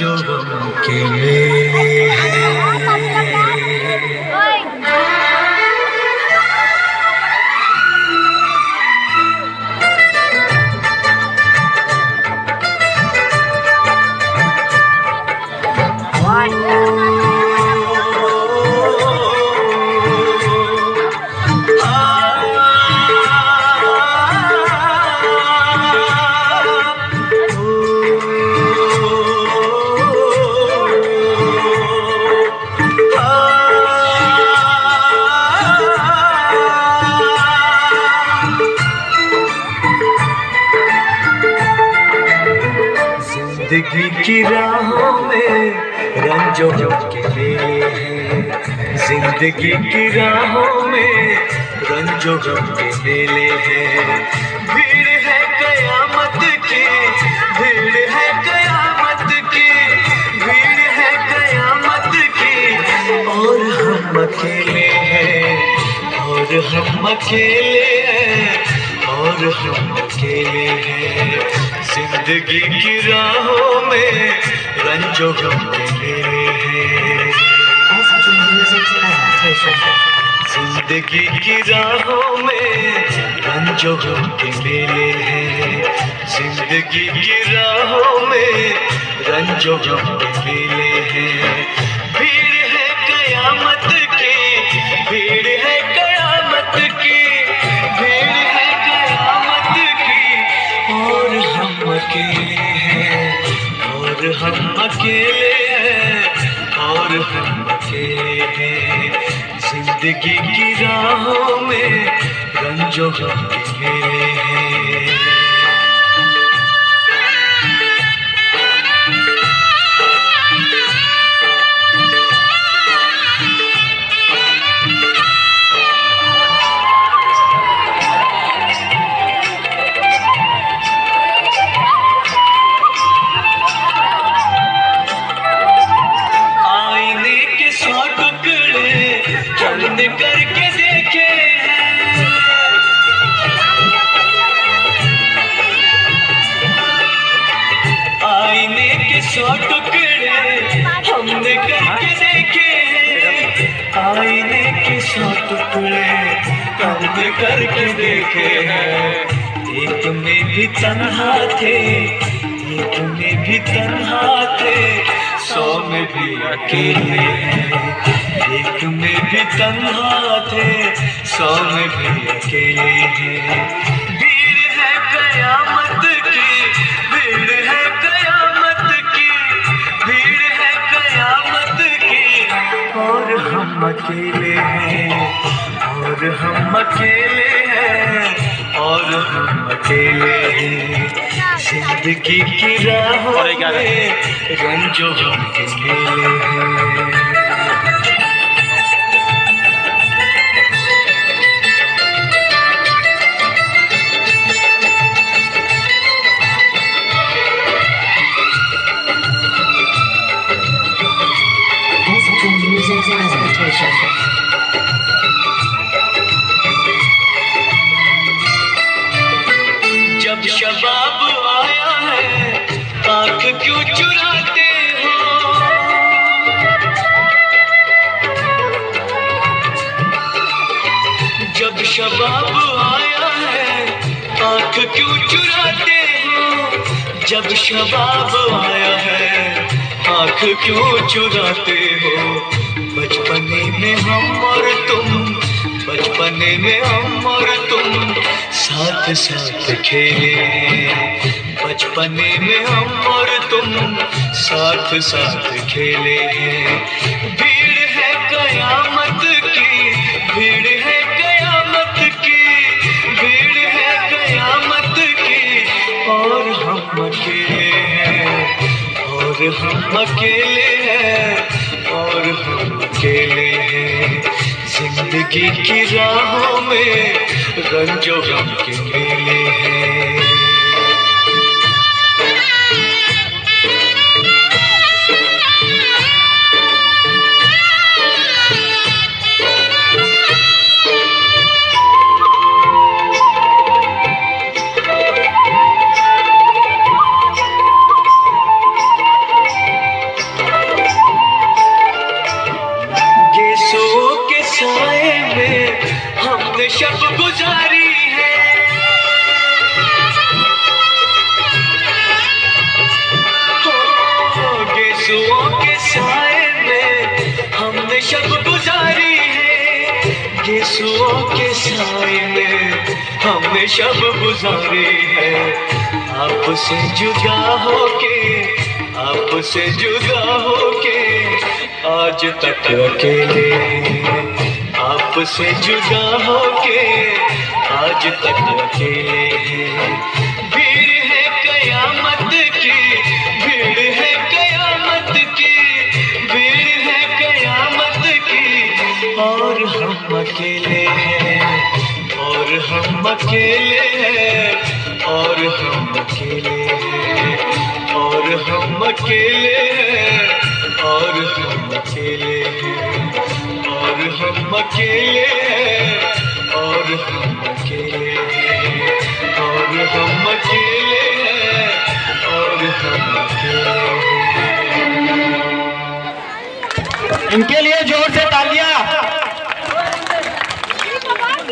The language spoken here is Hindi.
रंजो गम के मेले हैं। जिंदगी की राहों में रंजो के मेले हैं। जिंदगी की राहों में रंजो के मेले हैं। भीड़ है कयामत की, भीड़ है कयामत की, भीड़ है कयामत की। और हम अकेले हैं, और हम अकेले हैं, और हम अकेले हैं। जिंदगी की राहों में रंजो गम के मेले हैं। जिंदगी की राहों में रंजो गम के मेले हैं। जिंदगी की राहों में रंजो गम के मेले हैं। भीड़ है कयामत की, भीड़ है कयामत की, भीड़ है कयामत की। और हम अकेले हैं, और हम अकेले हैं, और हम अकेले हैं। जिंदगी की राहों में रंजो गम के मेले हैं। करके देखे हैं, आईने के 100 टुकड़े हमने करके देखे हैं। आईने के 100 टुकड़े हमने करके देखे हैं। एक में भी तन्हा थे, एक में भी तन्हा थे, 100 में भी अकेले हैं। एक में भी तन्हा थे, 100 में भी अकेले हैं। भीड़ है कयामत की, भीड़ है कयामत की, भीड़ है कयामत की। और हम अकेले हैं, और हम अकेले हैं, और हम अकेले हैं। जिंदगी की राहों में रंजो गम के मेले हैं। जब शबाब आया है, आँख क्यों चुराते हो? जब शबाब आया है, आँख क्यों चुराते हो? जब शबाब आया है, आँख क्यों चुराते हो? बचपने में हम और तुम, बचपने में हम और तुम साथ साथ खेले हैं। बचपने में हम और तुम साथ साथ खेले हैं। भीड़ है कयामत की, भीड़ है कयामत की, भीड़ है कयामत की। और हम अकेले हैं, और हम अकेले हैं, और हम अकेले हैं। जिंदगी की राहों में रंजो गम के मेले हैं। शब गुजारी है, यीशुओं के साए में हमने शब गुजारी है। आपसे जुदा होके, आपसे जुदा होके आज तक अकेले हैं। आपसे जुदा होके आज तक अकेले हैं। भीड़ है कयामत की, भीड़ है कयामत की, भीड़ है कयामत की, और हम अकेले हैं, और हम अकेले हैं, और हम अकेले हैं, और हम अकेले हैं, और हम अकेले हैं, और हम अकेले हैं, और हम अकेले हैं, और हम अकेले हैं, और हम अकेले हैं। इनके लिए